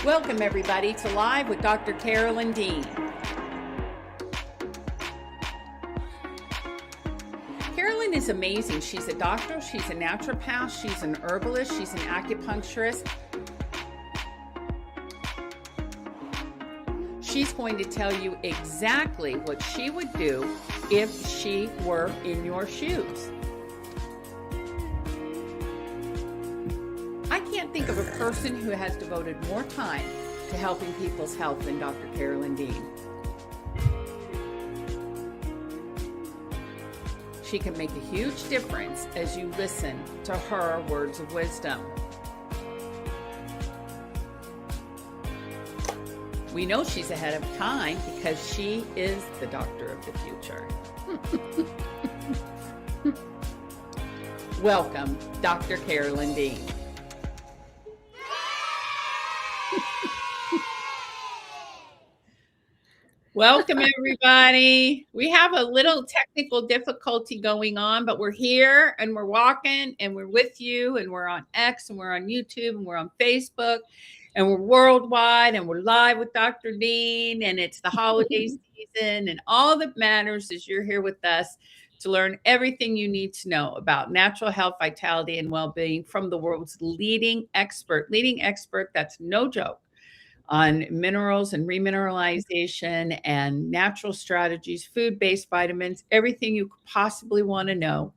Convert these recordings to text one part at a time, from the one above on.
Welcome, everybody, to Live with Dr. Carolyn Dean. Carolyn is amazing. She's a doctor, she's a naturopath, she's an herbalist, she's an acupuncturist. She's going to tell you exactly what she would do if she were in your shoes. I can't think of a person who has devoted more time to helping people's health than Dr. Carolyn Dean. She can make a huge difference as you listen to her words of wisdom. We know she's ahead of time because she is the doctor of the future. Welcome, Dr. Carolyn Dean. Welcome, everybody. We have a little technical difficulty going on, but we're here and we're walking and we're with you, and we're on X and we're on YouTube and we're on Facebook and we're worldwide and we're live with Dr. Dean, and it's the holiday season, and all that matters is you're here with us to learn everything you need to know about natural health, vitality, and well-being from the world's leading expert, that's no joke, on minerals and remineralization and natural strategies, food-based vitamins, everything you could possibly want to know.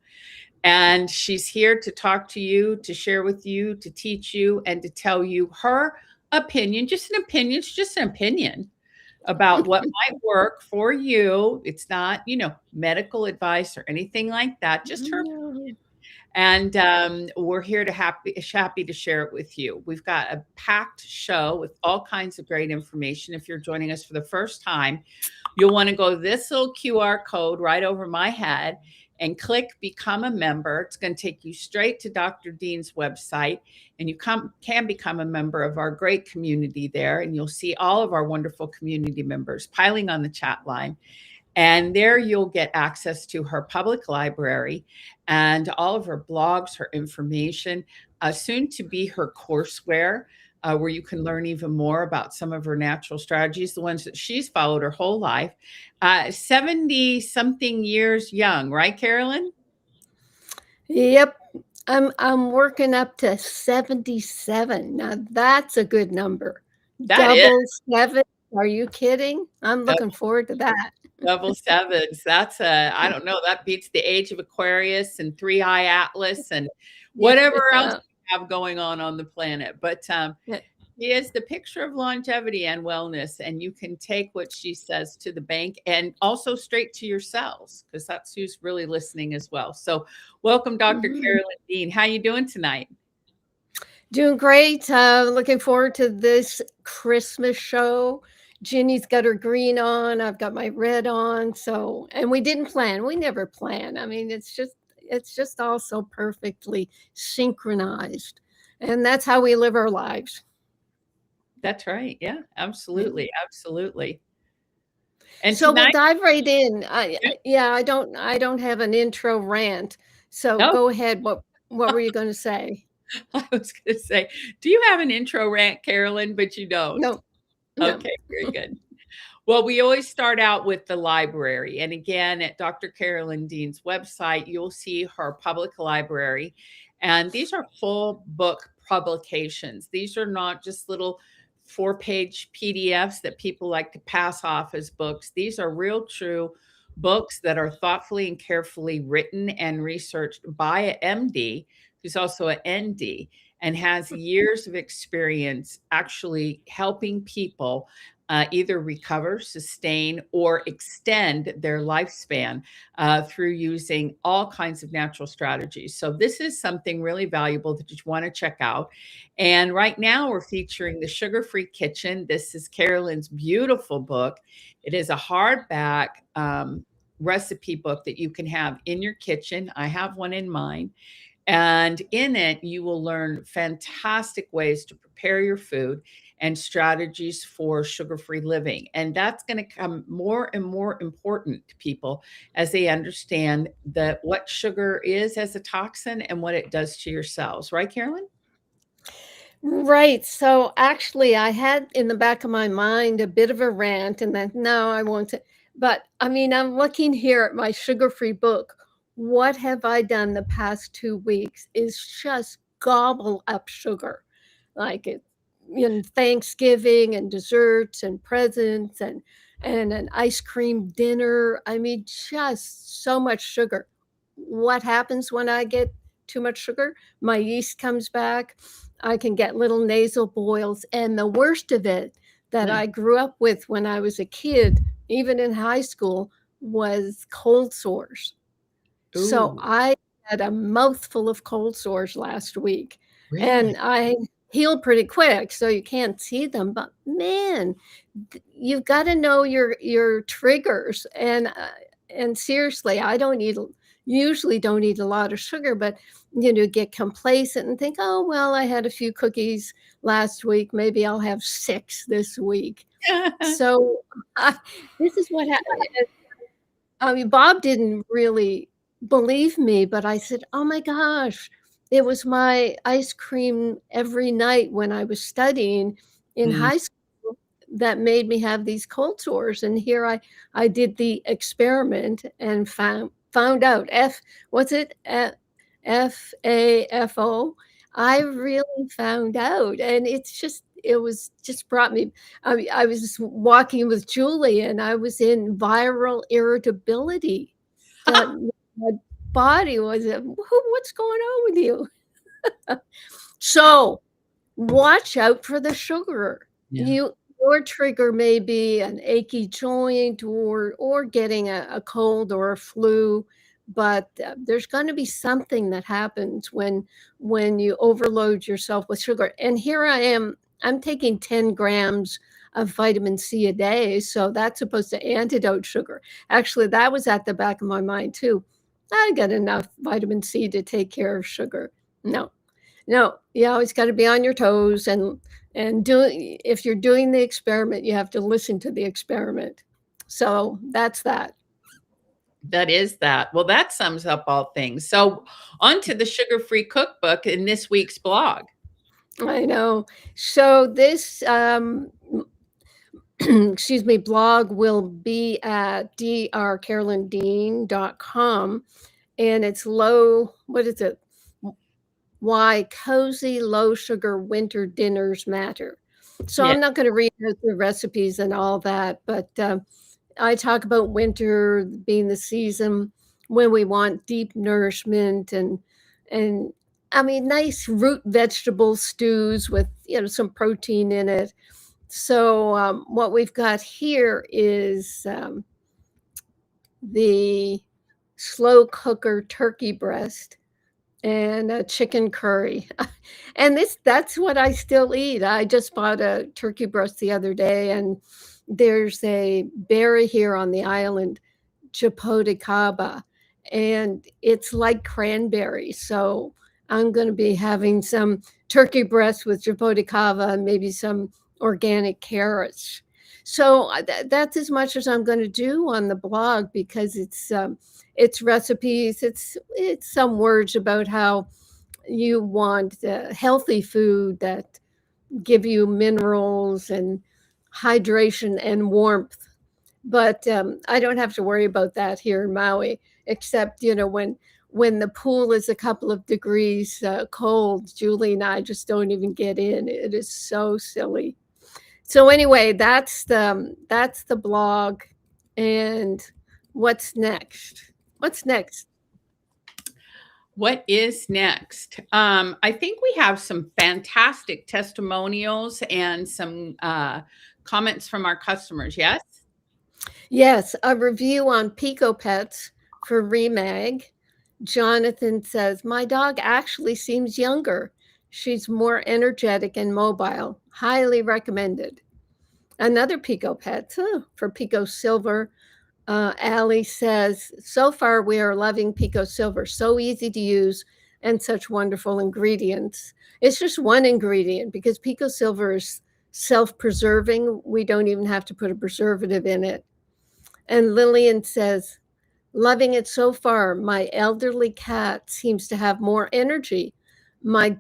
And she's here to talk to you, to share with you, to teach you, and to tell you her opinion, just an opinion. It's just an opinion about what might work for you. It's not, medical advice or anything like that, just her opinion. And we're here to happy to share it with you. We've got a packed show with all kinds of great information. If you're joining us for the first time, you'll want to go to this little QR code right over my head and click Become a Member. It's going to take you straight to Dr. Dean's website, and you can become a member of our great community there, and you'll see all of our wonderful community members piling on the chat line. And there you'll get access to her public library and all of her blogs, her information, soon to be her courseware, where you can learn even more about some of her natural strategies, the ones that she's followed her whole life. 70-something years young, right, Carolyn? Yep. I'm working up to 77. Now that's a good number. That is. 7. Are you kidding? I'm looking forward to that. Double sevens. That's I don't know. That beats the age of Aquarius and 3-eye Atlas and whatever else we have going on the planet. But she is the picture of longevity and wellness, and you can take what she says to the bank and also straight to your cells, because that's who's really listening as well. So welcome, Dr. Carolyn Dean. How you doing tonight? Doing great. Looking forward to this Christmas show. Ginny's got her green on. I've got my red on. So, and we didn't plan. We never plan. I mean, it's just all so perfectly synchronized. And that's how we live our lives. That's right. Yeah, absolutely. Absolutely. And so tonight, we'll dive right in. I don't have an intro rant. So Go ahead. What were you going to say? I was going to say, do you have an intro rant, Carolyn? But you don't. No. Okay, very good. Well, we always start out with the library. And again, at Dr. Carolyn Dean's website, you'll see her public library. And these are full book publications. These are not just little 4-page PDFs that people like to pass off as books. These are real, true books that are thoughtfully and carefully written and researched by an MD, who's also an ND, and has years of experience actually helping people either recover, sustain, or extend their lifespan through using all kinds of natural strategies. So this is something really valuable that you want to check out. And right now we're featuring the Sugar-Free Kitchen. This is Carolyn's beautiful book. It is a hardback recipe book that you can have in your kitchen. I have one in mine. And in it, you will learn fantastic ways to prepare your food and strategies for sugar-free living. And that's going to become more and more important to people as they understand that what sugar is as a toxin and what it does to your cells. Right, Carolyn? Right. So actually, I had in the back of my mind a bit of a rant, and then no, I won't. But I mean, I'm looking here at my sugar-free book. What have I done the past 2 weeks is just gobble up sugar, like it in Thanksgiving and desserts and presents and an ice cream dinner. I mean, just so much sugar. What happens when I get too much sugar? My yeast comes back. I can get little nasal boils. And the worst of it that Mm. I grew up with when I was a kid, even in high school, was cold sores. So Ooh, I had a mouthful of cold sores last week, really? and I healed pretty quick, so you can't see them, but man, you've gotta know your triggers, and seriously, I don't eat usually don't eat a lot of sugar, but, get complacent and think, "Oh, well, I had a few cookies last week, maybe I'll have 6 this week." So, I this is what happened. I mean, Bob didn't really believe me, but I said, "Oh my gosh, it was my ice cream every night when I was studying in Mm. high school that made me have these cold sores." And here I did the experiment and found out what's it? FAFO. I really found out, and it was just brought me I was walking with Julie, and I was in viral irritability. That my body was, "What's going on with you?" So, watch out for the sugar. Yeah. Your trigger may be an achy joint or getting a cold or a flu, but, there's gonna be something that happens when you overload yourself with sugar, and here I am, I'm taking 10 grams of vitamin C a day, so that's supposed to antidote sugar. Actually, that was at the back of my mind too. I got enough vitamin C to take care of sugar. No. No, you always gotta be on your toes and do if you're doing the experiment, you have to listen to the experiment. So, that's that. That is that. Well, that sums up all things. So, on to the sugar-free cookbook in this week's blog. I know. So, this, excuse me, blog will be at drcarolyndean.com, and it's low what is it? Why cozy low sugar winter dinners matter. So, Yeah. I'm not gonna read out the recipes and all that, but, I talk about winter being the season when we want deep nourishment and I mean nice root vegetable stews with some protein in it. So what we've got here is the slow cooker turkey breast and a chicken curry. And that's what I still eat. I just bought a turkey breast the other day, and there's a berry here on the island, Japoticaba, and it's like cranberry. So I'm gonna be having some turkey breast with Japoticaba and maybe some organic carrots. So that's as much as I'm gonna do on the blog because it's recipes, it's some words about how you want healthy food that give you minerals and hydration and warmth. But I don't have to worry about that here in Maui, except when the pool is a couple of degrees cold, Julie and I just don't even get in. It is so silly. So anyway, that's the blog, and what's next? What's next? What is next? I think we have some fantastic testimonials and some comments from our customers. Yes. Yes, a review on Pico Pets for Remag. Jonathan says, "My dog actually seems younger. She's more energetic and mobile. Highly recommended." Another Pico Pets for Pico Silver. Allie says, "So far we are loving Pico Silver. So easy to use and such wonderful ingredients." It's just one ingredient because Pico Silver is self preserving. We don't even have to put a preservative in it. And Lillian says, "Loving it so far. My elderly cat seems to have more energy. My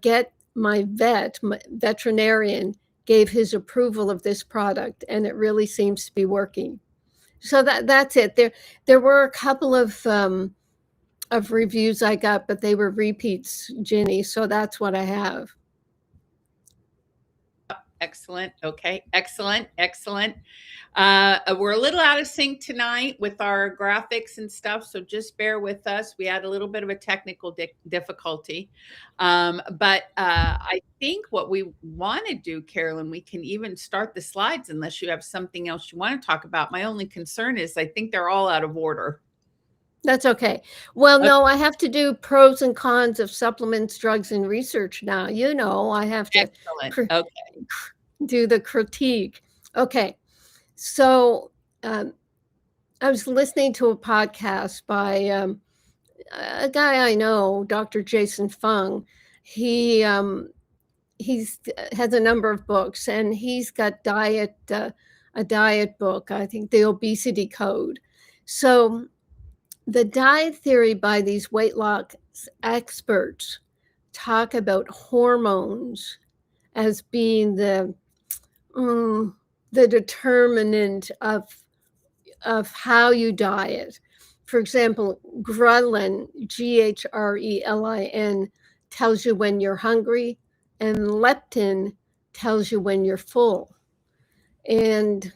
my veterinarian gave his approval of this product, and it really seems to be working. So that's it. There were a couple of reviews I got, but they were repeats, Ginny. So that's what I have. Excellent. Okay. Excellent. Excellent. We're a little out of sync tonight with our graphics and stuff, so just bear with us. We had a little bit of a technical difficulty. But I think what we want to do, Carolyn, we can even start the slides unless you have something else you want to talk about. My only concern is I think they're all out of order. That's okay. Well, no, I have to do pros and cons of supplements, drugs, and research now. I have to Excellent. Okay. do the critique. Okay. So I was listening to a podcast by a guy I know, Dr. Jason Fung. He has a number of books, and he's got a diet book, I think, The Obesity Code. So the diet theory by these weight loss experts talk about hormones as being the determinant of how you diet. For example, ghrelin, Grelin, tells you when you're hungry, and leptin tells you when you're full. And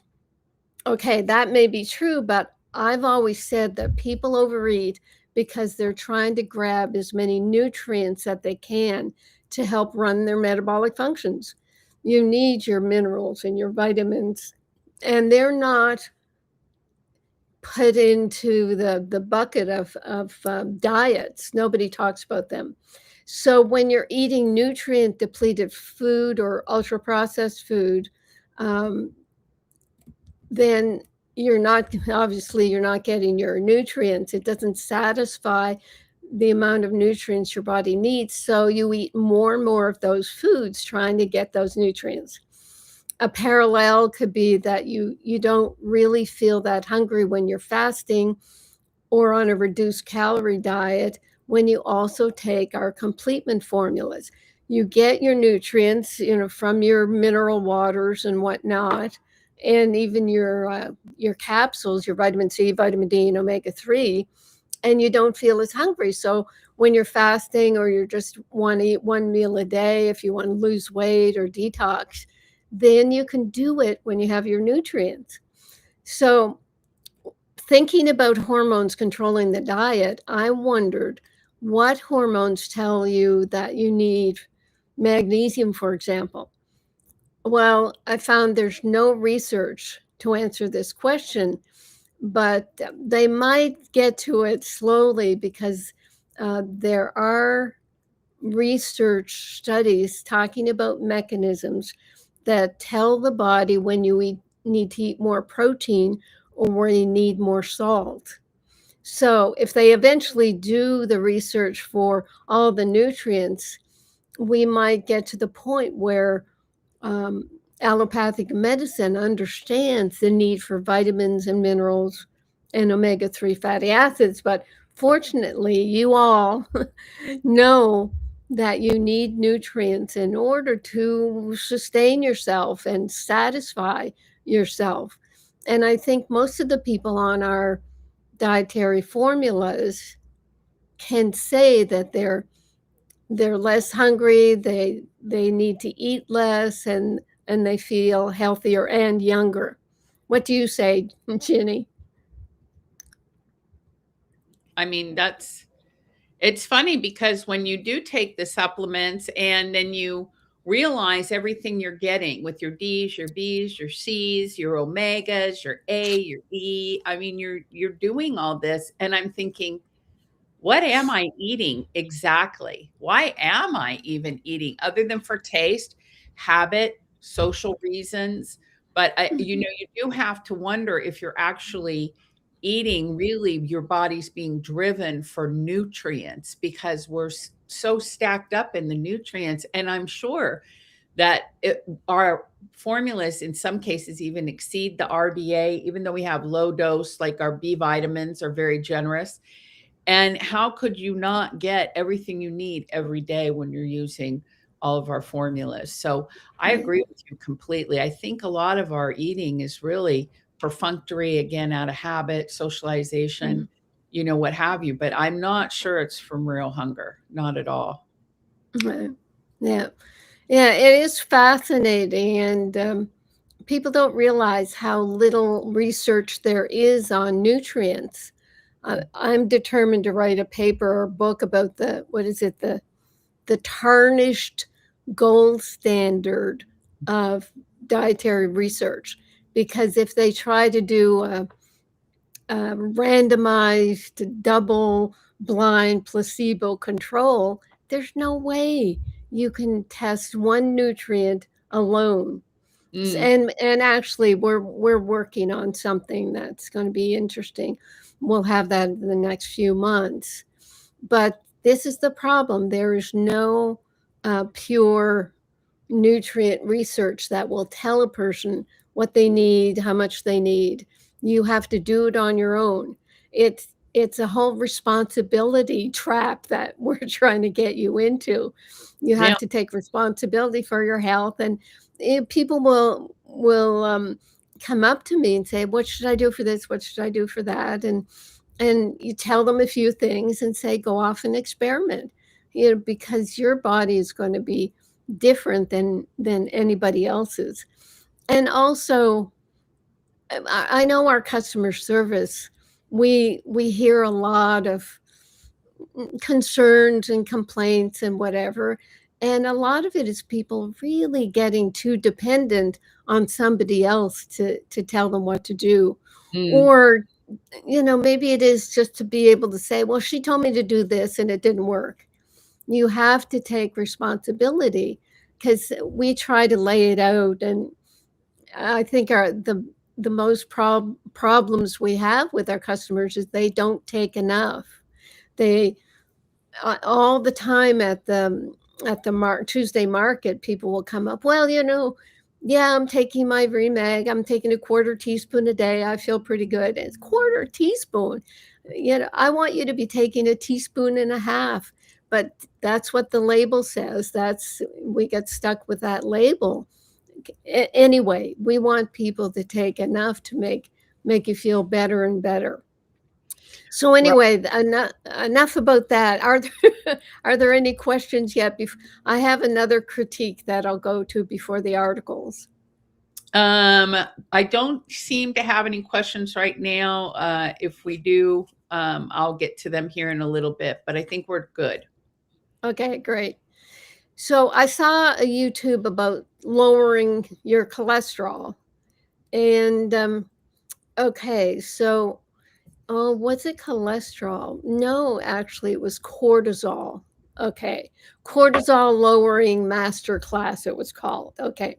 okay, that may be true, but I've always said that people overeat because they're trying to grab as many nutrients that they can to help run their metabolic functions. You need your minerals and your vitamins, and they're not put into the bucket of diets. Nobody talks about them. So when you're eating nutrient depleted food or ultra processed food, then you're not getting your nutrients. It doesn't satisfy the amount of nutrients your body needs. So you eat more and more of those foods trying to get those nutrients. A parallel could be that you don't really feel that hungry when you're fasting or on a reduced calorie diet when you also take our completement formulas. You get your nutrients, from your mineral waters and whatnot, and even your capsules, your vitamin C, vitamin D, and omega-3, and you don't feel as hungry. So when you're fasting or you just want to eat one meal a day, if you want to lose weight or detox, then you can do it when you have your nutrients. So thinking about hormones controlling the diet, I wondered what hormones tell you that you need magnesium, for example. Well, I found there's no research to answer this question, but they might get to it slowly because there are research studies talking about mechanisms that tell the body when you need to eat more protein or when you need more salt. So if they eventually do the research for all the nutrients, we might get to the point where allopathic medicine understands the need for vitamins and minerals and omega-3 fatty acids. But fortunately, you all know that you need nutrients in order to sustain yourself and satisfy yourself. And I think most of the people on our dietary formulas can say that they're less hungry, they need to eat less, and they feel healthier and younger. What do you say, Ginny? I mean, it's funny because when you do take the supplements and then you realize everything you're getting with your D's, your B's, your C's, your omegas, your A, your E, I mean, you're doing all this, and I'm thinking, what am I eating exactly? Why am I even eating other than for taste, habit, social reasons? But you do have to wonder if you're actually eating, really your body's being driven for nutrients because we're so stacked up in the nutrients. And I'm sure that our formulas in some cases even exceed the RDA, even though we have low dose, like our B vitamins are very generous. And how could you not get everything you need every day when you're using all of our formulas. So I Right. agree with you completely. I think a lot of our eating is really perfunctory, again, out of habit, socialization, what have you. But I'm not sure it's from real hunger, not at all. Right. Yeah. Yeah, it is fascinating, and people don't realize how little research there is on nutrients. I'm determined to write a paper or book about the tarnished gold standard of dietary research. Because if they try to do a randomized, double blind, placebo control, there's no way you can test one nutrient alone. Mm. And actually, we're working on something that's going to be interesting. We'll have that in the next few months. But this is the problem. There is no pure nutrient research that will tell a person what they need, how much they need. You have to do it on your own. It's a whole responsibility trap that we're trying to get you into. You Yeah. have to take responsibility for your health, and people will come up to me and say, "What should I do for this? What should I do for that?" And you tell them a few things and say, "Go off and experiment," because your body is going to be different than anybody else's. And also, I know our customer service, we hear a lot of concerns and complaints and whatever, and a lot of it is people really getting too dependent on somebody else to tell them what to do. Mm. Or maybe it is just to be able to say, well, she told me to do this and it didn't work. You have to take responsibility, because we try to lay it out. And I think the most problems we have with our customers is they don't take enough. They all the time at the Tuesday market, people will come up, well, yeah, I'm taking my Remag. I'm taking a quarter teaspoon a day. I feel pretty good. It's quarter teaspoon. I want you to be taking a teaspoon and a half. But that's what the label says. We get stuck with that label. Anyway, we want people to take enough to make you feel better and better. So anyway, enough about that. Are there any questions yet? I have another critique that I'll go to before the articles. I don't seem to have any questions right now. If we do, I'll get to them here in a little bit, but I think we're good. Okay, great. So I saw a YouTube about lowering your cholesterol. And okay, so was it cholesterol? No, actually it was cortisol. Okay. Cortisol lowering master class, it was called. Okay.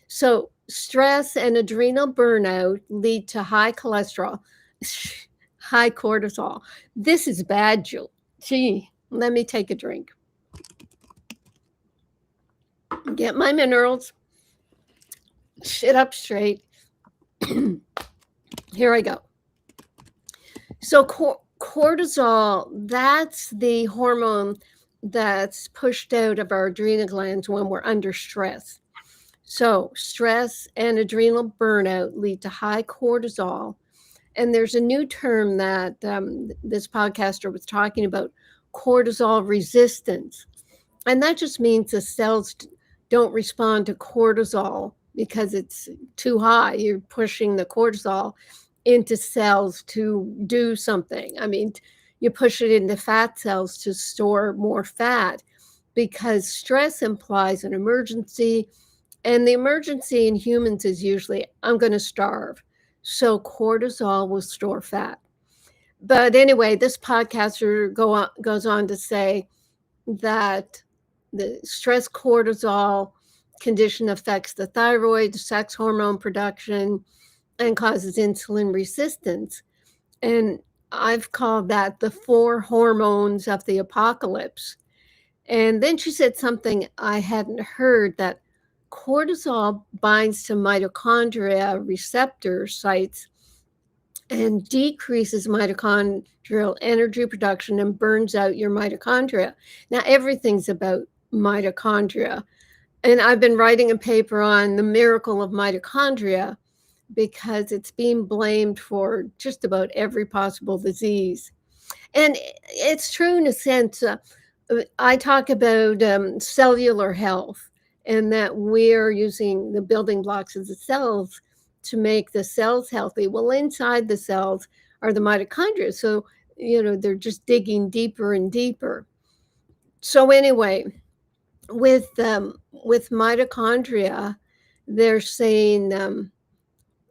So stress and adrenal burnout lead to high cholesterol, high cortisol. This is bad, Jill. Gee, let me take a drink. Get my minerals. Sit up straight. Here I go. So cortisol, that's the hormone that's pushed out of our adrenal glands when we're under stress. So stress and adrenal burnout lead to high cortisol. And there's a new term that this podcaster was talking about, cortisol resistance. And that just means the cells don't respond to cortisol because it's too high. You're pushing the cortisol into cells to do something. I mean, you push it into fat cells to store more fat, because stress implies an emergency. And the emergency in humans is usually, I'm going to starve. So cortisol will store fat. But anyway, this podcaster goes on to say that the stress cortisol condition affects the thyroid, sex hormone production, and causes insulin resistance. And I've called that the 4 hormones of the apocalypse. And then she said something I hadn't heard, that cortisol binds to mitochondria receptor sites and decreases mitochondrial energy production and burns out your mitochondria. Now, everything's about mitochondria. And I've been writing a paper on the miracle of mitochondria because it's being blamed for just about every possible disease. And it's true in a sense. I talk about cellular health and that we're using the building blocks of the cells to make the cells healthy. Well, inside the cells are the mitochondria. So, they're just digging deeper and deeper. So anyway, with mitochondria, they're saying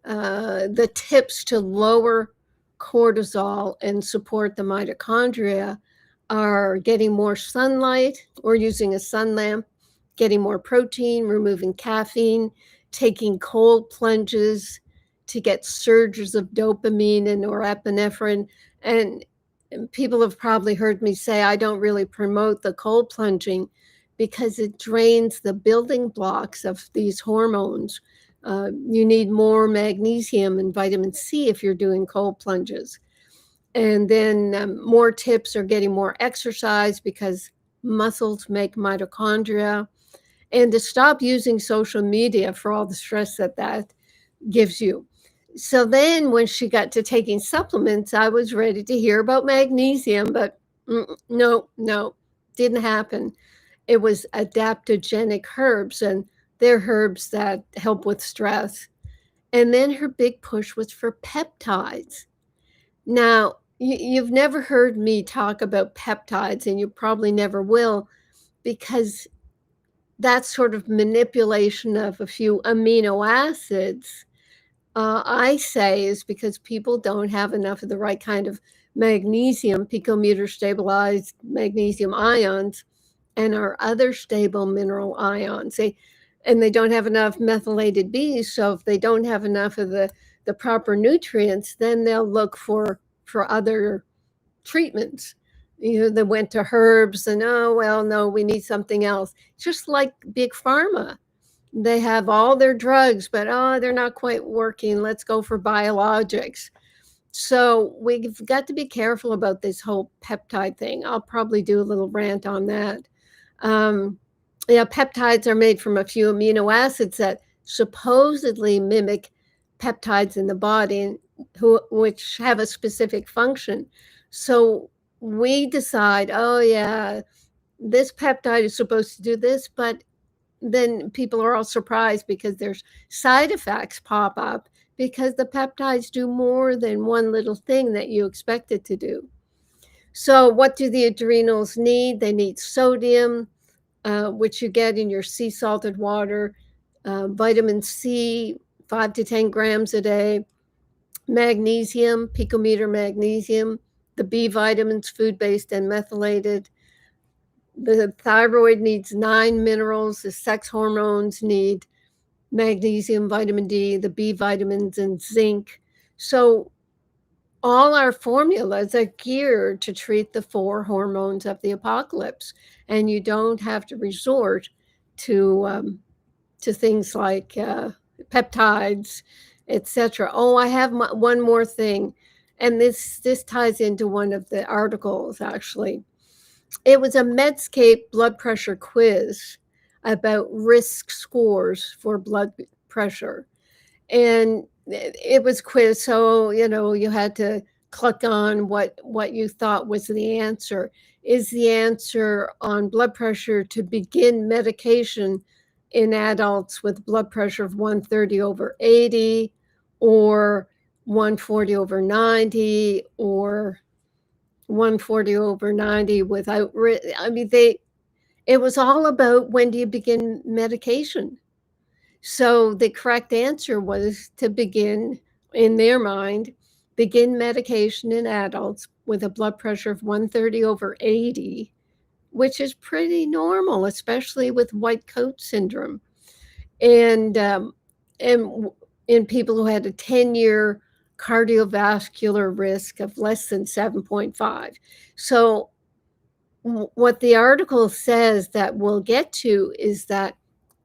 the tips to lower cortisol and support the mitochondria are getting more sunlight or using a sun lamp, getting more protein, removing caffeine, taking cold plunges to get surges of dopamine and norepinephrine. And people have probably heard me say I don't really promote the cold plunging because it drains the building blocks of these hormones. You need more magnesium and vitamin C if you're doing cold plunges. And then more tips are getting more exercise because muscles make mitochondria, and to stop using social media for all the stress that gives you. So then when she got to taking supplements, I was ready to hear about magnesium, but no, didn't happen. It was adaptogenic herbs, and they're herbs that help with stress. And then her big push was for peptides. Now, you've never heard me talk about peptides, and you probably never will, because that's sort of manipulation of a few amino acids. I say is because people don't have enough of the right kind of magnesium, picometer stabilized magnesium ions, and our other stable mineral ions. And they don't have enough methylated Bs. So if they don't have enough of the proper nutrients, then they'll look for other treatments. They went to herbs and, oh, well, no, we need something else. Just like big pharma. They have all their drugs, but they're not quite working. Let's go for biologics. So we've got to be careful about this whole peptide thing. I'll probably do a little rant on that. Peptides are made from a few amino acids that supposedly mimic peptides in the body, which have a specific function. So we decide, this peptide is supposed to do this, but then people are all surprised because there's side effects pop up because the peptides do more than one little thing that you expect it to do. So what do the adrenals need? They need sodium, which you get in your sea salted water, vitamin C, 5 to 10 grams a day, magnesium, picometer magnesium, the B vitamins, food-based and methylated. The thyroid needs 9 minerals. The sex hormones need magnesium, vitamin D, the B vitamins, and zinc. So all our formulas are geared to treat the 4 hormones of the apocalypse, and you don't have to resort to things like peptides, etc. Oh, I have one more thing, and this ties into one of the articles, actually. It was a Medscape blood pressure quiz about risk scores for blood pressure. And it was quiz, so you had to click on what you thought was the answer. Is the answer on blood pressure to begin medication in adults with blood pressure of 130/80 or 140/90 or 140/90 without it was all about when do you begin medication. So the correct answer was to begin, in their mind, begin medication in adults with a blood pressure of 130/80, which is pretty normal, especially with white coat syndrome. And in people who had a 10-year cardiovascular risk of less than 7.5. So what the article says that we'll get to is that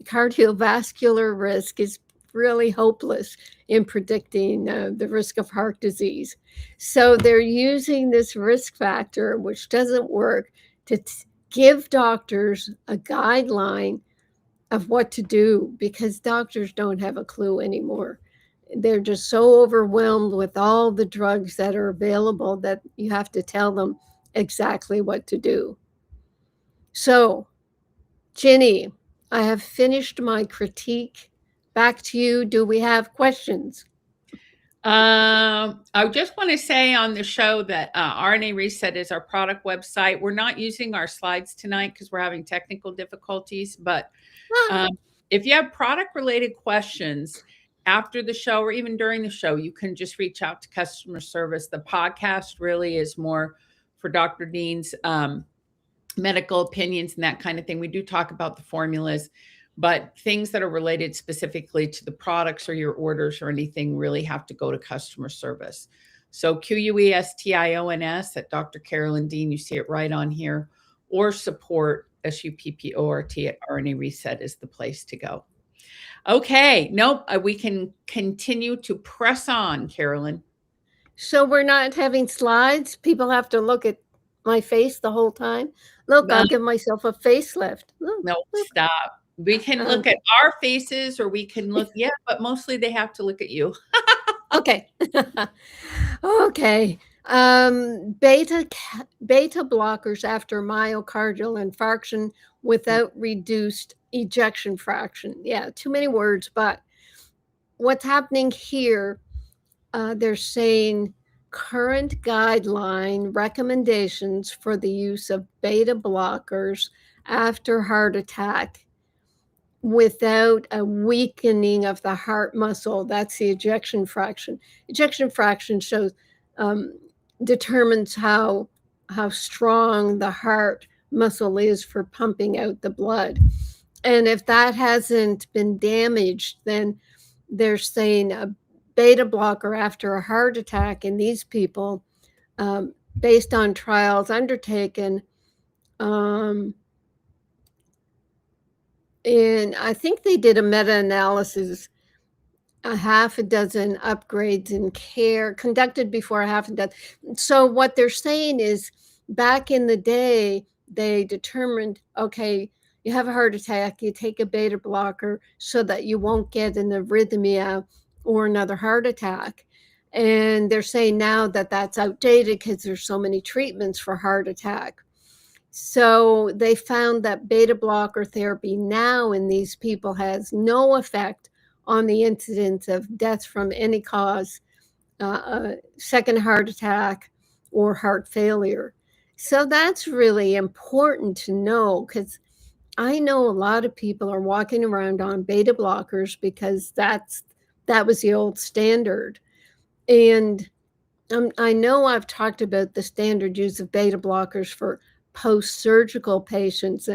cardiovascular risk is really hopeless in predicting the risk of heart disease. So they're using this risk factor, which doesn't work, give doctors a guideline of what to do, because doctors don't have a clue anymore. They're just so overwhelmed with all the drugs that are available that you have to tell them exactly what to do. So, Ginny, I have finished my critique. Back to you. Do we have questions? I just want to say on the show that RNA Reset is our product website. We're not using our slides tonight because we're having technical difficulties. But Ah, if you have product related questions after the show or even during the show, you can just reach out to customer service. The podcast really is more for Dr. Dean's medical opinions and that kind of thing. We do talk about the formulas, but things that are related specifically to the products or your orders or anything really have to go to customer service. So QUESTIONS at Dr. Carolyn Dean, you see it right on here, or support SUPPORT at RNA Reset is the place to go. Okay, nope, we can continue to press on, Carolyn. so we're not having slides? People have to look at my face the whole time? Look, No, I'll give myself a facelift. Look, no, look. stop. We can look at our faces or we can look, yeah, but mostly they have to look at you. Okay. Okay. Beta blockers after myocardial infarction without reduced ejection fraction. Yeah, too many words, but what's happening here, they're saying current guideline recommendations for the use of beta blockers after heart attack without a weakening of the heart muscle. That's the ejection fraction. Ejection fraction shows determines how strong the heart muscle is for pumping out the blood. And if that hasn't been damaged, then they're saying a beta blocker after a heart attack in these people, based on trials undertaken, and I think they did a meta-analysis, a half a dozen upgrades in care conducted before a half a dozen. So what they're saying is, back in the day, they determined, okay, you have a heart attack, you take a beta blocker so that you won't get an arrhythmia or another heart attack. And they're saying now that that's outdated because there's so many treatments for heart attack. So they found that beta blocker therapy now in these people has no effect on the incidence of death from any cause, second heart attack, or heart failure. So that's really important to know, because I know a lot of people are walking around on beta blockers because that was the old standard. And I know I've talked about the standard use of beta blockers for post-surgical patients,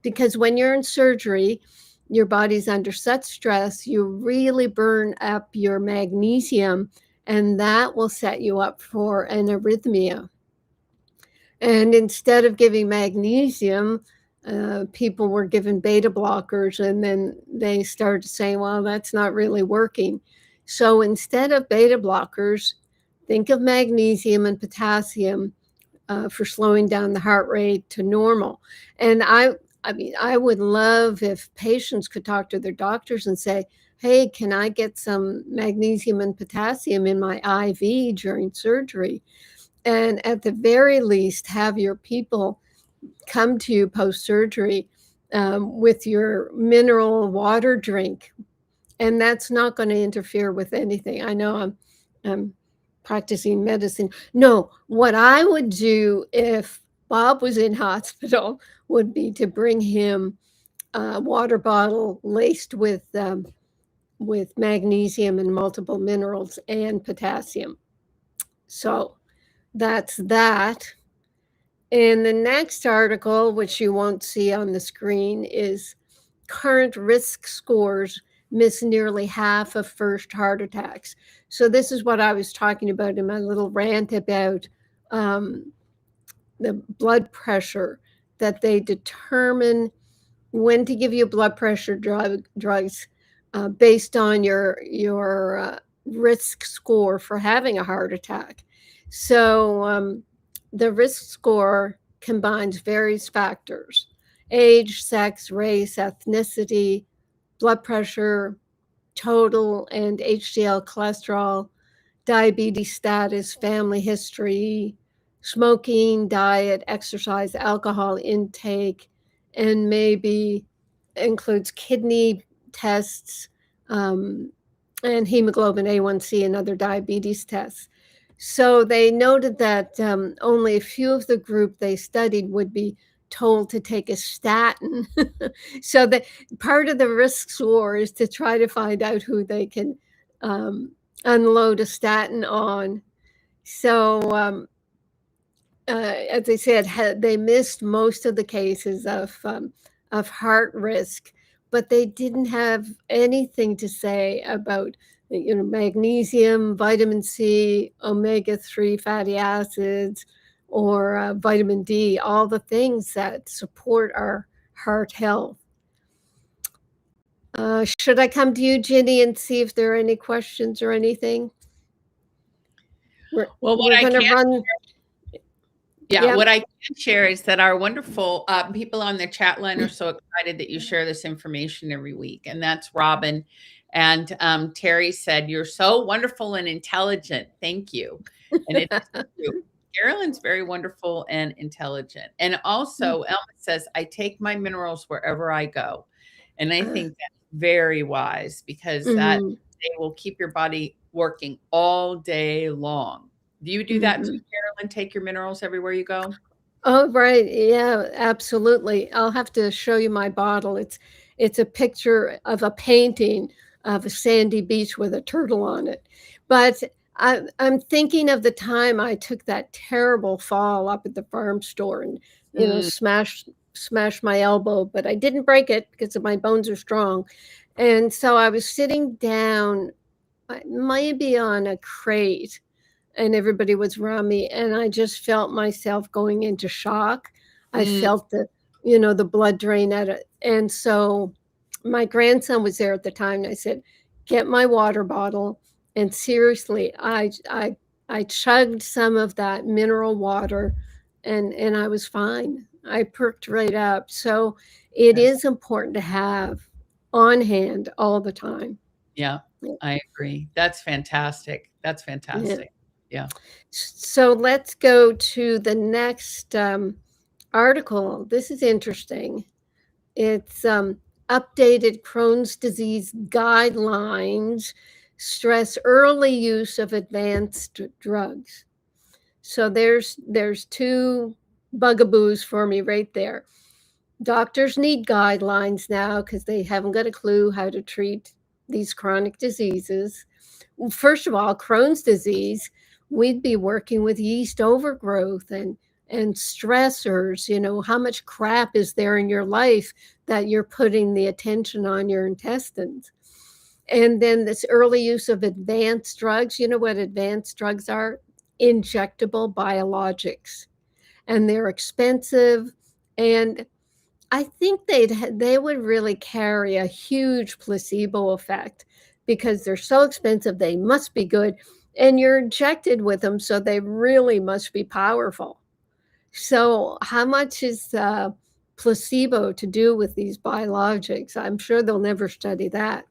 because when you're in surgery, your body's under such stress, you really burn up your magnesium, and that will set you up for an arrhythmia. And instead of giving magnesium, people were given beta blockers, and then they started saying, well, that's not really working. So instead of beta blockers, think of magnesium and potassium for slowing down the heart rate to normal. And I mean, I would love if patients could talk to their doctors and say, hey, can I get some magnesium and potassium in my IV during surgery? And at the very least, have your people come to you post-surgery with your mineral water drink. And that's not going to interfere with anything. I know I'm practicing medicine. No, what I would do if Bob was in hospital would be to bring him a water bottle laced with magnesium and multiple minerals and potassium. So that's that. And the next article, which you won't see on the screen, is current risk scores miss nearly half of first heart attacks. So this is what I was talking about in my little rant about the blood pressure, that they determine when to give you blood pressure drugs based on your risk score for having a heart attack. So the risk score combines various factors: age, sex, race, ethnicity, blood pressure, total and HDL cholesterol, diabetes status, family history, smoking, diet, exercise, alcohol intake, and maybe includes kidney tests, and hemoglobin A1C and other diabetes tests. So they noted that only a few of the group they studied would be told to take a statin. So that part of the risk score is to try to find out who they can unload a statin on. So as I said, they missed most of the cases of heart risk, but they didn't have anything to say about magnesium, vitamin C, omega-3 fatty acids, or vitamin D, all the things that support our heart health. Should I come to you, Ginny, and see if there are any questions or anything? We're going to run. Yeah, what I can share is that our wonderful people on the chat line are so excited that you share this information every week. And that's Robin. And Terry said, "You're so wonderful and intelligent. Thank you." And it's true. Carolyn's very wonderful and intelligent. And also, Elma says, "I take my minerals wherever I go." And I think that's very wise, because that they will keep your body working all day long. Do you do that too, Carolyn? Take your minerals everywhere you go? Oh, right. Yeah, absolutely. I'll have to show you my bottle. It's a picture of a painting of a sandy beach with a turtle on it. But I'm thinking of the time I took that terrible fall up at the farm store and, smashed my elbow, but I didn't break it because my bones are strong. And so I was sitting down, maybe on a crate, and everybody was around me, and I just felt myself going into shock. I felt the blood drain at it. And so my grandson was there at the time, and I said, "Get my water bottle." And seriously, I chugged some of that mineral water, and I was fine. I perked right up. So it is important to have on hand all the time. Yeah, I agree. That's fantastic. That's fantastic. Yeah. So let's go to the next article. This is interesting. It's updated Crohn's disease guidelines stress early use of advanced drugs. So there's two bugaboos for me right there. Doctors need guidelines now because they haven't got a clue how to treat these chronic diseases. First of all, Crohn's disease, we'd be working with yeast overgrowth and stressors. How much crap is there in your life that you're putting the attention on your intestines? And then this early use of advanced drugs. You know what advanced drugs are? Injectable biologics. And they're expensive. And I think they would really carry a huge placebo effect because they're so expensive. They must be good. And you're injected with them, so they really must be powerful. So how much is placebo to do with these biologics? I'm sure they'll never study that.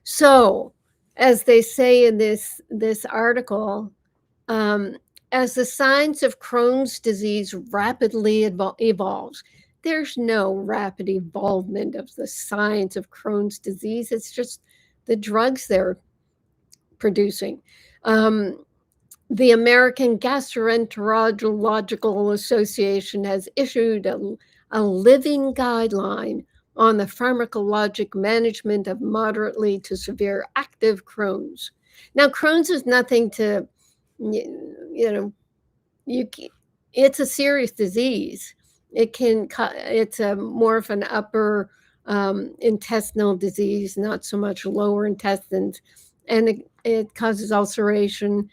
So, as they say in this article, as the science of Crohn's disease rapidly evolves, there's no rapid evolvement of the science of Crohn's disease. It's just the drugs they're producing. The American Gastroenterological Association has issued a living guideline on the pharmacologic management of moderately to severe active Crohn's. Now, Crohn's is nothing to, it's a serious disease. It's more of an upper intestinal disease, not so much lower intestines. And it causes ulceration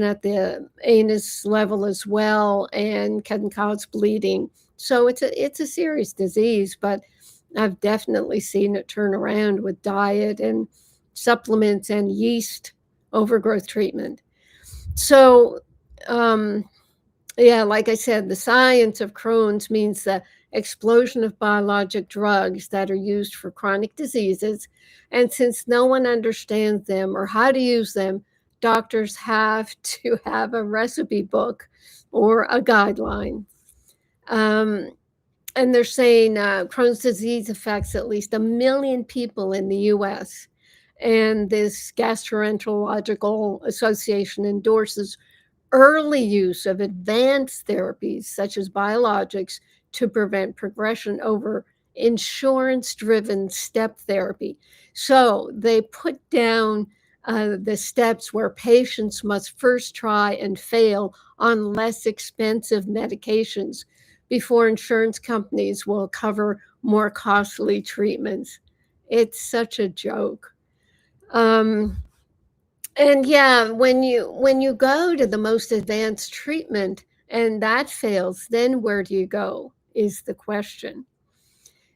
at the anus level as well, and can cause bleeding. So it's a serious disease, but I've definitely seen it turn around with diet and supplements and yeast overgrowth treatment. So Yeah, like I said, the science of Crohn's means the explosion of biologic drugs that are used for chronic diseases. And since no one understands them or how to use them, doctors have to have a recipe book or a guideline. Um, and they're saying Crohn's disease affects at least 1 million people in the US. And this gastroenterological association endorses early use of advanced therapies such as biologics to prevent progression over insurance driven step therapy. So they put down the steps where patients must first try and fail on less expensive medications before insurance companies will cover more costly treatments. It's such a joke. Um, and yeah, when you go to the most advanced treatment and that fails, then where do you go is the question.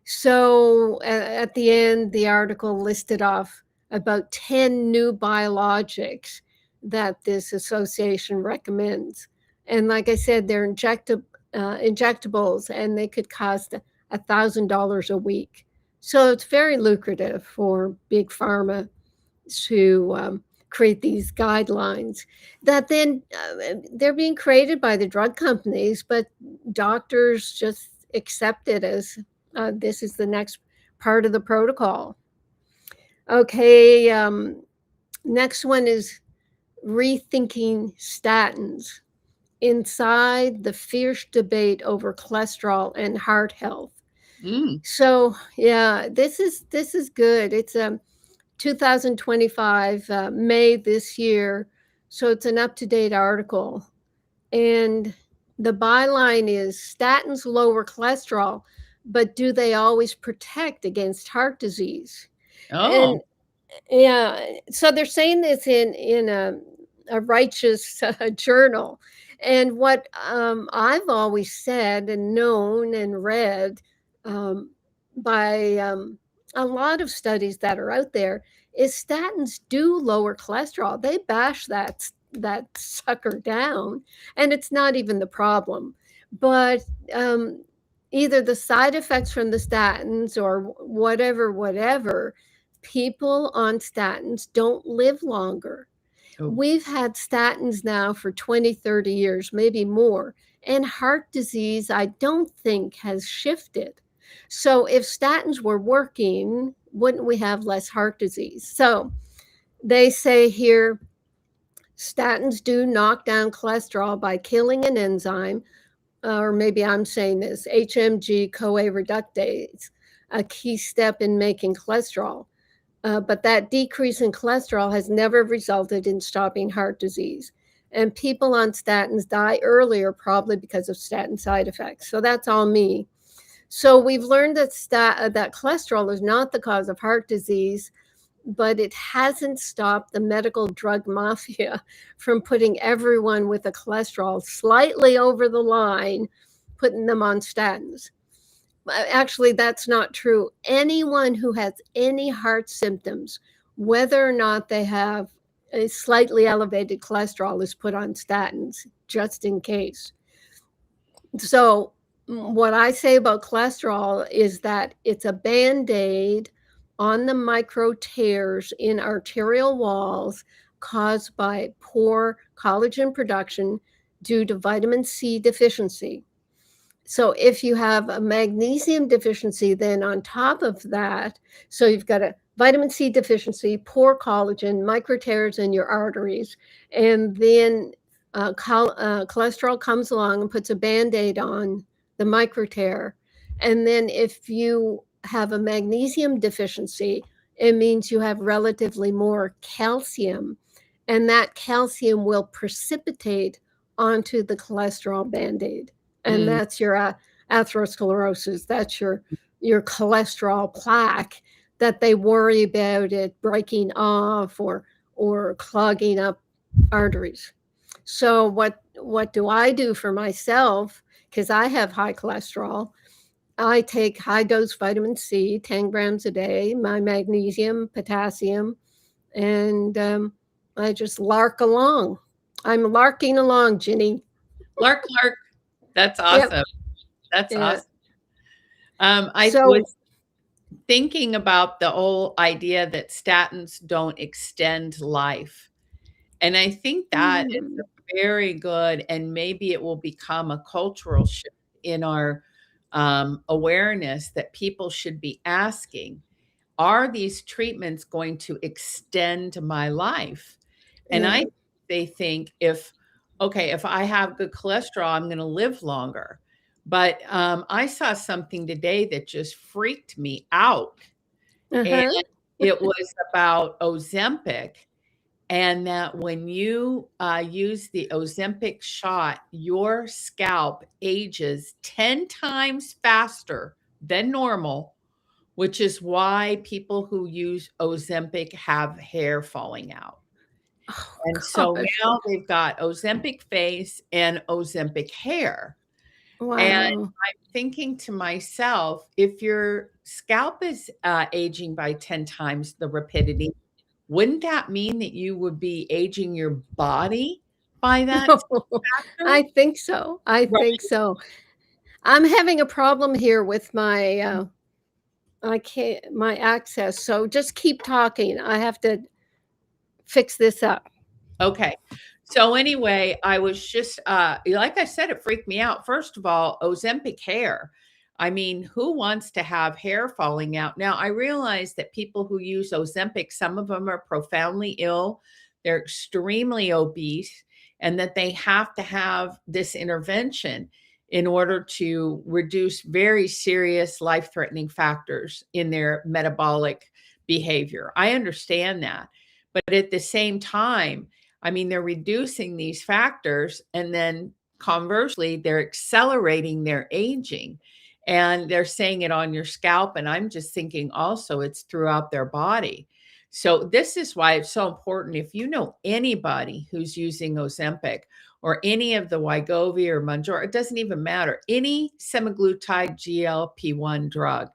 So at the end, the article listed off about 10 new biologics that this association recommends. And like I said, they're injectables and they could cost $1,000 a week. So it's very lucrative for big pharma to create these guidelines that then they're being created by the drug companies, but doctors just accept it as this is the next part of the protocol. Okay, next one is rethinking statins inside the fierce debate over cholesterol and heart health. Mm. So yeah, this is good. It's 2025, May this year. So it's an up to date article. And the byline is statins lower cholesterol, but do they always protect against heart disease? Oh, And yeah, so they're saying this in a righteous journal. And what I've always said and known and read um, by a lot of studies that are out there is statins do lower cholesterol. They bash that sucker down, and it's not even the problem. But um, either the side effects from the statins or whatever, people on statins don't live longer. oh, We've had statins now for 20, 30 years, maybe more. And heart disease, I don't think has shifted. So if statins were working, wouldn't we have less heart disease? So they say here statins do knock down cholesterol by killing an enzyme, or maybe I'm saying this, HMG CoA reductase, a key step in making cholesterol. But that decrease in cholesterol has never resulted in stopping heart disease. And people on statins die earlier, probably because of statin side effects. So that's all me. So we've learned that cholesterol is not the cause of heart disease, but it hasn't stopped the medical drug mafia from putting everyone with a cholesterol slightly over the line, putting them on statins. Actually, that's not true. Anyone who has any heart symptoms, whether or not they have a slightly elevated cholesterol, is put on statins just in case. So, what I say about cholesterol is that it's a band aid on the micro tears in arterial walls caused by poor collagen production due to vitamin C deficiency. So if you have a magnesium deficiency, then on top of that, so you've got a vitamin C deficiency, poor collagen, micro tears in your arteries, and then cholesterol comes along and puts a band-aid on the micro tear. And then if you have a magnesium deficiency, it means you have relatively more calcium, and that calcium will precipitate onto the cholesterol band-aid, and mm, that's your atherosclerosis. That's your cholesterol plaque that they worry about it breaking off or clogging up arteries. So what do I do for myself? Because I have high cholesterol. I take high dose vitamin C, 10 grams a day, my magnesium, potassium, and I just lark along. I'm larking along, Ginny. Clark. That's Yep. awesome. That's Yeah. awesome. I So, was thinking about the whole idea that statins don't extend life. And I think that is mm, a very good, and maybe it will become a cultural shift in our awareness that people should be asking, are these treatments going to extend my life? And yeah. they think okay, if I have good cholesterol, I'm going to live longer. But I saw something today that just freaked me out. And Uh-huh. it was about Ozempic, and that when you use the Ozempic shot, your scalp ages 10 times faster than normal, which is why people who use Ozempic have hair falling out. Oh And so gosh. now they've got Ozempic face and Ozempic hair. And Wow. I'm thinking to myself, if your scalp is aging by 10 times the rapidity, wouldn't that mean that you would be aging your body by that I factor? think so. I think Right. so. I'm having a problem here with my I can't my access. So just keep talking. I have to fix this up. Okay. So anyway, I was just like I said, it freaked me out. First of all, Ozempic hair. I mean, who wants to have hair falling out? Now, I realize that people who use Ozempic, some of them are profoundly ill, they're extremely obese, and that they have to have this intervention in order to reduce very serious life-threatening factors in their metabolic behavior. I understand that. But at the same time, I mean, they're reducing these factors, and then conversely, they're accelerating their aging. And they're saying it on your scalp. And I'm just thinking also it's throughout their body. So, this is why it's so important. If you know anybody who's using Ozempic or any of the Wegovy or Mounjaro, it doesn't even matter, any semaglutide GLP-1 drug,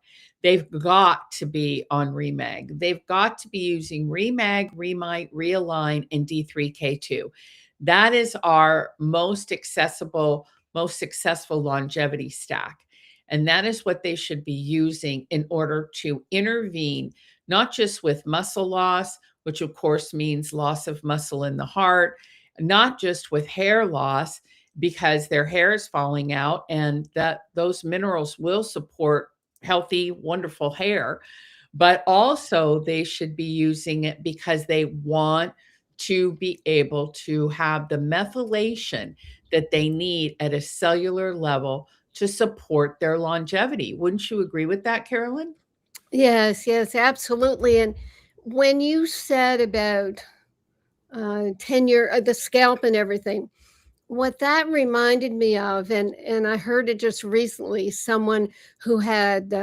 they've got to be on Remag. They've got to be using Remag, Remite, Realign, and D3K2. That is our most accessible, most successful longevity stack. And that is what they should be using in order to intervene, not just with muscle loss, which of course means loss of muscle in the heart, not just with hair loss, because their hair is falling out and that those minerals will support healthy, wonderful hair, but also they should be using it because they want to be able to have the methylation that they need at a cellular level to support their longevity. Wouldn't you agree with that, Carolyn? Yes, yes, absolutely. And when you said about tenure, the scalp and everything, what that reminded me of, and I heard it just recently, someone who had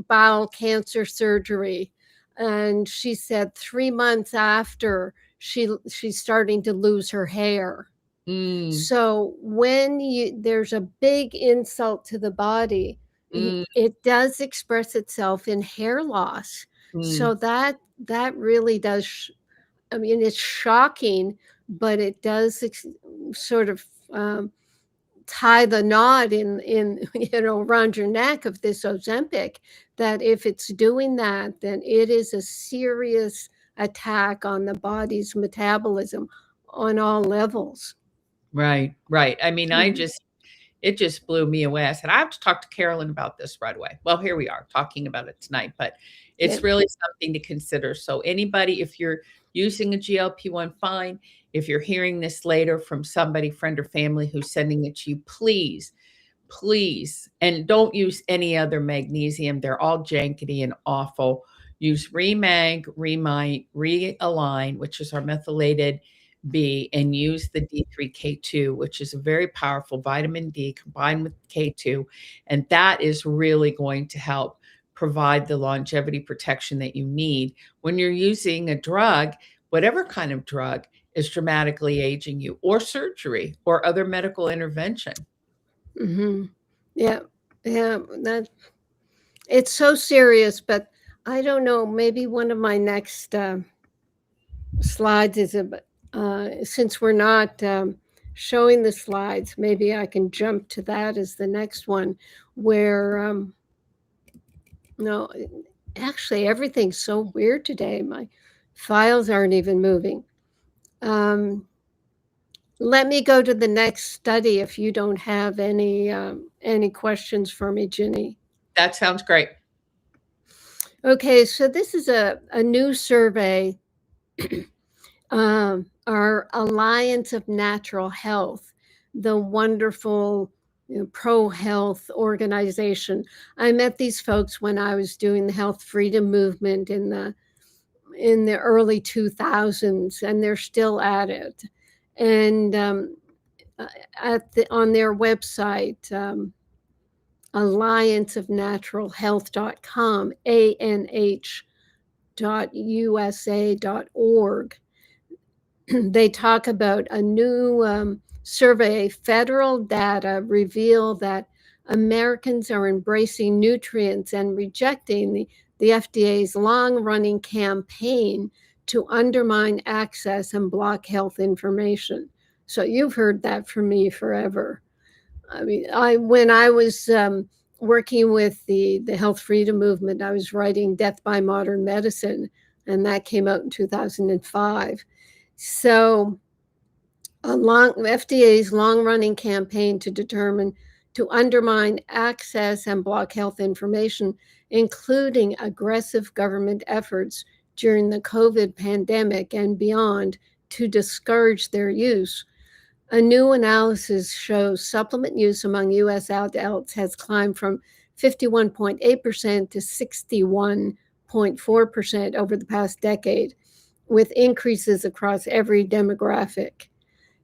bowel cancer surgery, and she said 3 months after she's starting to lose her hair. Mm, So when you there's a big insult to the body, mm, it does express itself in hair loss. mm. So that really does. I mean, it's shocking, but it does sort of tie the knot in around your neck of this Ozempic. That if it's doing that, then it is a serious attack on the body's metabolism on all levels. Right, right. I mean, Mhm. it just blew me away. I said, I have to talk to Carolyn about this right away. Well, here we are talking about it tonight, but Yeah. it's really something to consider. So, anybody, if you're using a GLP-1, fine. If you're hearing this later from somebody, friend or family who's sending it to you, please, please, and don't use any other magnesium. They're all jankety and awful. Use Remag, Remite, Realign, which is our methylated B, and use the D3K2, which is a very powerful vitamin D combined with K2. And that is really going to help provide the longevity protection that you need when you're using a drug, whatever kind of drug is dramatically aging you, or surgery or other medical intervention. Mhm. Yeah. Yeah, that it's so serious, but I don't know, maybe one of my next, slides is since we're not, showing the slides. Maybe I can jump to that as the next one, where no, actually everything's so weird today. My files aren't even moving. Let me go to the next study if you don't have any questions for me, Ginny. That sounds great. Okay, so this is a new survey. Our Alliance of Natural Health, the wonderful pro-health organization. I met these folks when I was doing the health freedom movement in the early 2000s, and they're still at it. And on their website, allianceofnaturalhealth.com, anh.usa.org. They talk about a new survey. Federal data reveal that Americans are embracing nutrients and rejecting the FDA's long-running campaign to undermine access and block health information. So you've heard that from me forever. I mean, when I was working with the health freedom movement, I was writing Death by Modern Medicine, and that came out in 2005. So FDA's long-running campaign to undermine access and block health information, including aggressive government efforts during the COVID pandemic and beyond to discourage their use. A new analysis shows supplement use among U.S. adults has climbed from 51.8% to 61.4% over the past decade, with increases across every demographic.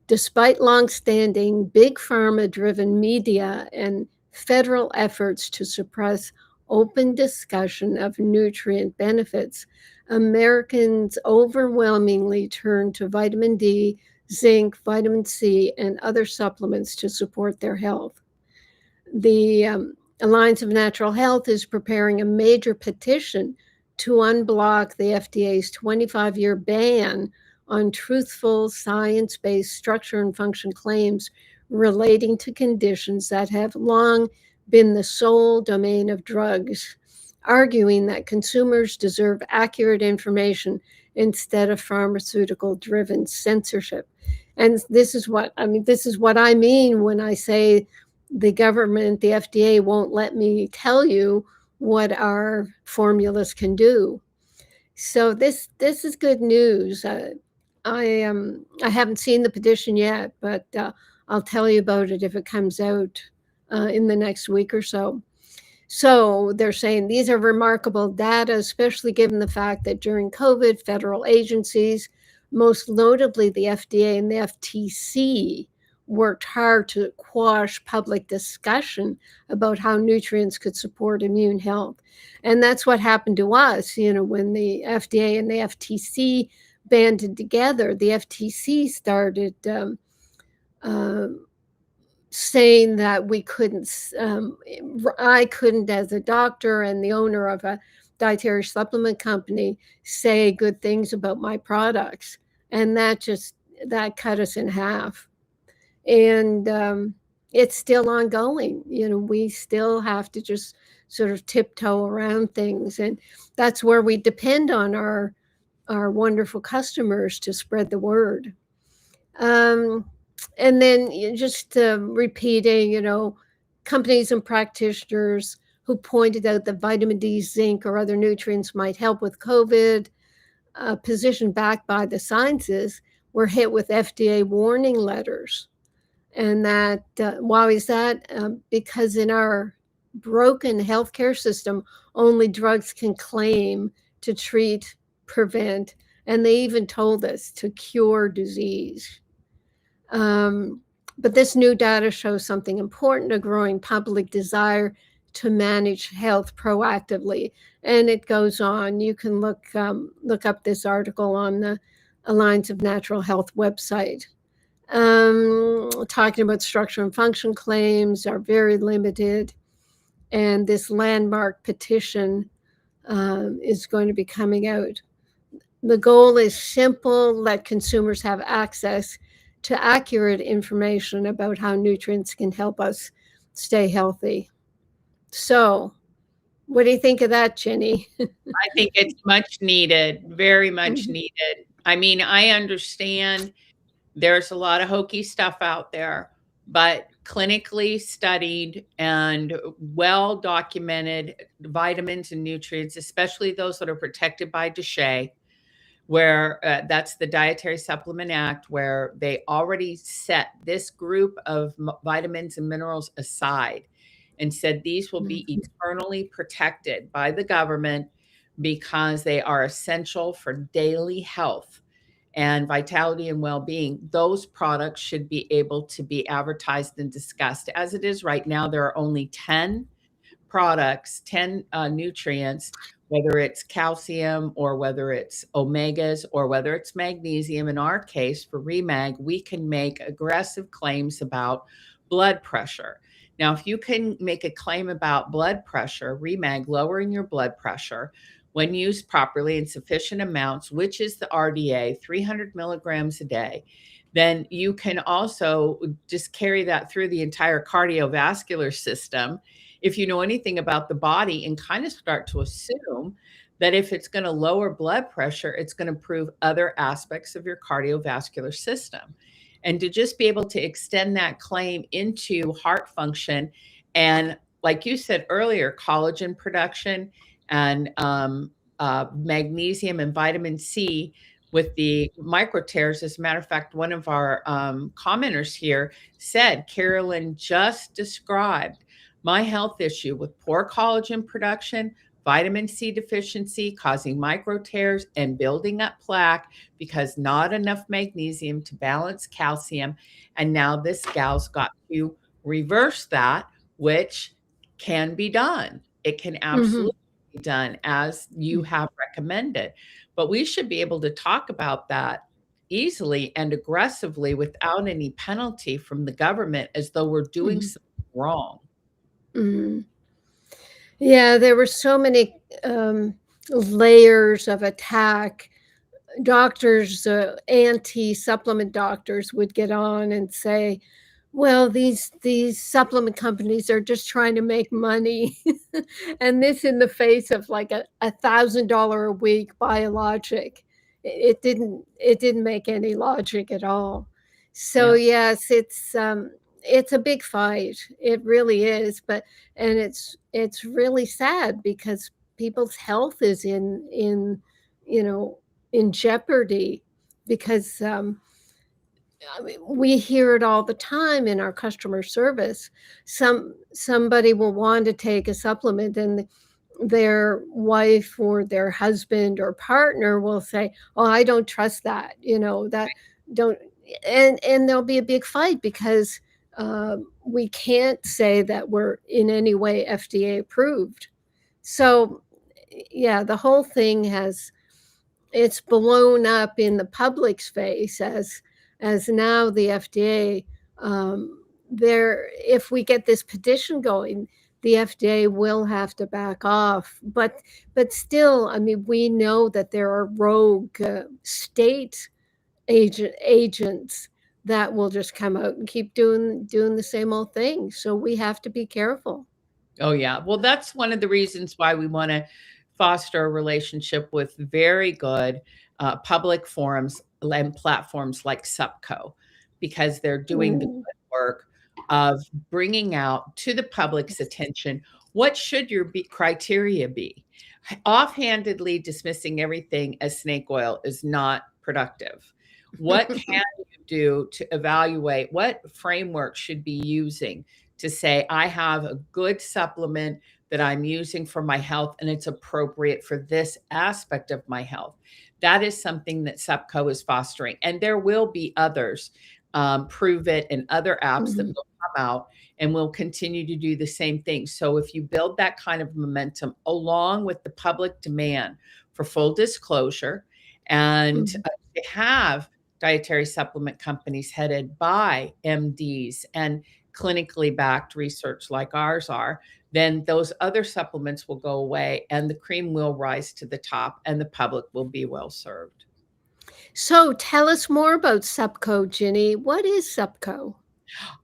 Despite long-standing big pharma-driven media and federal efforts to suppress open discussion of nutrient benefits, Americans overwhelmingly turn to vitamin D, zinc, vitamin C, and other supplements to support their health. The Alliance of Natural Health is preparing a major petition to unblock the FDA's 25-year ban on truthful, science-based structure and function claims relating to conditions that have long been the sole domain of drugs, arguing that consumers deserve accurate information instead of pharmaceutical-driven censorship. And this is what I mean when I say the government, the FDA, won't let me tell you what our formulas can do. So this is good news. I haven't seen the petition yet, but I'll tell you about it if it comes out in the next week or so. So they're saying these are remarkable data, especially given the fact that during COVID, federal agencies, most notably the FDA and the FTC, worked hard to quash public discussion about how nutrients could support immune health. And that's what happened to us, when the FDA and the FTC banded together. The FTC started saying that we couldn't, I couldn't, as a doctor and the owner of a dietary supplement company, say good things about my products. And that cut us in half. And it's still ongoing. We still have to just sort of tiptoe around things. And that's where we depend on our wonderful customers to spread the word. And then just repeating, companies and practitioners who pointed out that vitamin D, zinc, or other nutrients might help with COVID, position backed by the sciences, were hit with FDA warning letters. And that, why is that? Because in our broken healthcare system, only drugs can claim to treat, prevent, and they even told us to cure disease. But this new data shows something important: a growing public desire to manage health proactively. And it goes on. You can look up this article on the Alliance of Natural Health website. Talking about structure and function claims are very limited. And this landmark petition is going to be coming out. The goal is simple: let consumers have access to accurate information about how nutrients can help us stay healthy. So, what do you think of that, Jenny? I think it's much needed, very much needed. I mean, I understand there's a lot of hokey stuff out there, but clinically studied and well documented vitamins and nutrients, especially those that are protected by DSHEA, where that's the Dietary Supplement Act, where they already set this group of vitamins and minerals aside and said these will be eternally protected by the government because they are essential for daily health and vitality and well-being. Those products should be able to be advertised and discussed. As it is right now, there are only 10 products, 10 nutrients, whether it's calcium or whether it's omegas or whether it's magnesium. In our case, for Remag, we can make aggressive claims about blood pressure. Now, if you can make a claim about blood pressure, Remag, lowering your blood pressure when used properly in sufficient amounts, which is the RDA, 300 milligrams a day, then you can also just carry that through the entire cardiovascular system if you know anything about the body and kind of start to assume that if it's going to lower blood pressure, it's going to improve other aspects of your cardiovascular system. And to just be able to extend that claim into heart function and, like you said earlier, collagen production and magnesium and vitamin C with the micro tears. As a matter of fact, one of our commenters here said, Carolyn just described my health issue with poor collagen production, vitamin C deficiency causing micro tears and building up plaque because not enough magnesium to balance calcium. And now this gal's got to reverse that, which can be done. It can absolutely be done as you have recommended. But we should be able to talk about that easily and aggressively without any penalty from the government as though we're doing something wrong. Yeah, there were so many layers of attack. Doctors, anti-supplement doctors would get on and say, well, these supplement companies are just trying to make money. And this in the face of like a $1,000 a week biologic. It didn't make any logic at all. So yes, it's a big fight. It really is. And it's really sad because people's health is in jeopardy because I mean, we hear it all the time in our customer service. Somebody will want to take a supplement and their wife or their husband or partner will say, "Oh, I don't trust that." That don't and there'll be a big fight because we can't say that we're in any way FDA approved. So, yeah, the whole thing it's blown up in the public's face as now the FDA, if we get this petition going, the FDA will have to back off. But still, I mean, we know that there are rogue state agents that will just come out and keep doing the same old thing. So we have to be careful. Oh, yeah. Well, that's one of the reasons why we want to foster a relationship with very good public forums and platforms like SUPCO, because they're doing the good work of bringing out to the public's attention what should your criteria be. Offhandedly dismissing everything as snake oil is not productive. What can you do to evaluate what framework should be using to say, I have a good supplement that I'm using for my health and it's appropriate for this aspect of my health? That is something that SUPCO is fostering. And there will be others, Prove It and other apps that will come out and will continue to do the same thing. So if you build that kind of momentum along with the public demand for full disclosure and to have dietary supplement companies headed by MDs and clinically backed research like ours are, then those other supplements will go away and the cream will rise to the top and the public will be well served. So tell us more about SUPCO, Ginny. What is SUPCO?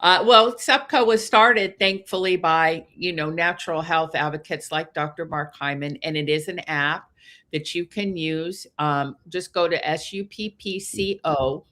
Well, SUPCO was started, thankfully, by natural health advocates like Dr. Mark Hyman, and it is an app that you can use. Just go to suppco.co,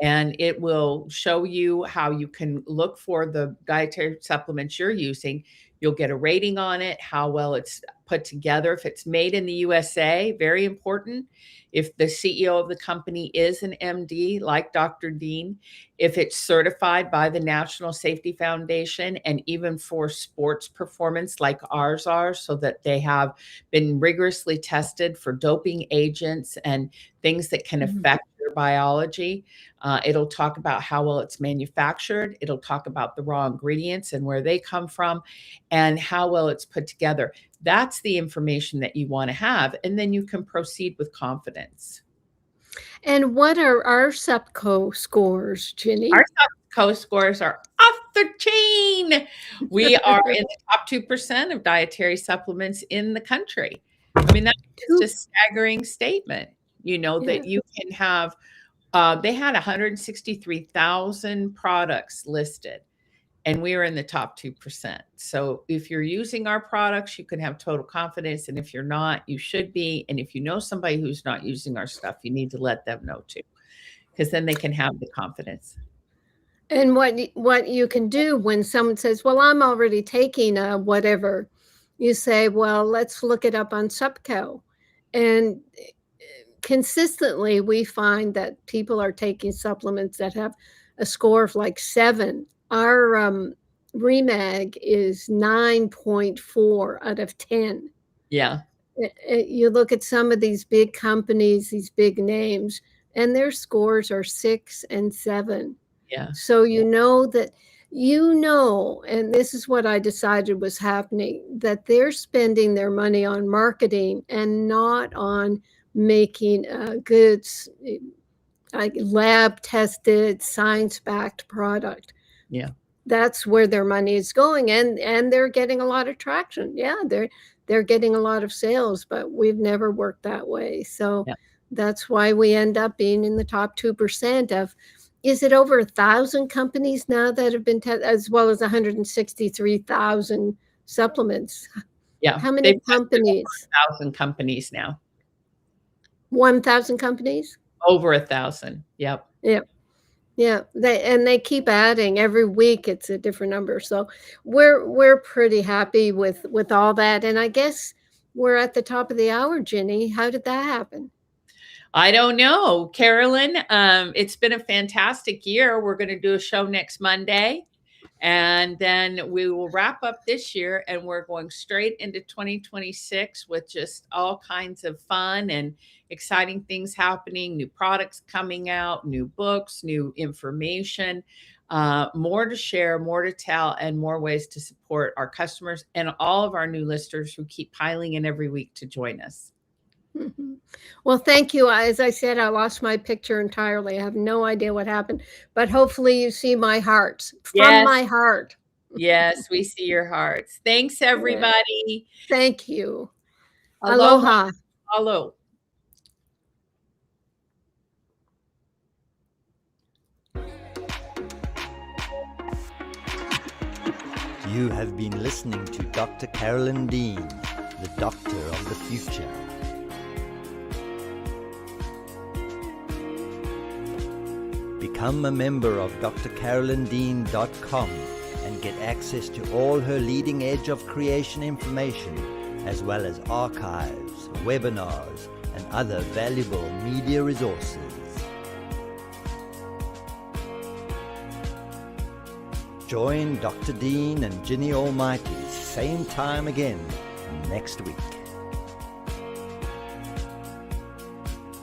and it will show you how you can look for the dietary supplements you're using. You'll get a rating on it, how well it's put together, if it's made in the USA, very important. If the CEO of the company is an MD, like Dr. Dean, if it's certified by the National Safety Foundation, and even for sports performance like ours are, so that they have been rigorously tested for doping agents and things that can Mhm. affect your biology. It'll talk about how well it's manufactured. It'll talk about the raw ingredients and where they come from and how well it's put together. That's the information that you want to have. And then you can proceed with confidence. And what are our SUPCO scores, Our Ginny? Co scores are off the chain. We are in the top 2% of dietary supplements in the country. I mean, that's Two, just a staggering statement, yeah. that you can have. They had 163,000 products listed, and we are in the top 2%. So if you're using our products, you can have total confidence. And if you're not, you should be. And if you know somebody who's not using our stuff, you need to let them know too, because then they can have the confidence. And what you can do when someone says, "Well, I'm already taking a whatever," you say, "Well, let's look it up on SUPCO." And consistently, we find that people are taking supplements that have a score of like 7. Our Remag is 9.4 out of 10. Yeah. You look at some of these big companies, these big names, and their scores are 6 and 7. Yeah. So and this is what I decided was happening, that they're spending their money on marketing and not on making goods, like lab tested, science backed product. Yeah. That's where their money is going, and they're getting a lot of traction. Yeah, they're getting a lot of sales, but we've never worked that way. So Yeah. that's why we end up being in the top 2% of, is it over 1,000 companies now that have been tested, as well as 163,000 supplements? Yeah. How many They've tested companies? over 1,000 companies now. 1,000 companies? Over 1,000. Yep. Yeah. Yeah, they keep adding every week. It's a different number, so we're pretty happy with all that. And I guess we're at the top of the hour, Ginny. How did that happen? I don't know, Carolyn. It's been a fantastic year. We're going to do a show next Monday, and then we will wrap up this year, and we're going straight into 2026 with just all kinds of fun and exciting things happening, new products coming out, new books, new information, more to share, more to tell, and more ways to support our customers and all of our new listeners who keep piling in every week to join us. Mhm. Well, thank you. As I said, I lost my picture entirely. I have no idea what happened, but hopefully you see my heart from Yes. my heart. Yes, we see your hearts. Thanks, Yeah. everybody. Thank you. Aloha. Aloha. Aloha. You have been listening to Dr. Carolyn Dean, the doctor of the future. Become a member of drcarolyndean.com and get access to all her leading edge of creation information, as well as archives, webinars, and other valuable media resources. Join Dr. Dean and Ginny Almighty same time again next week.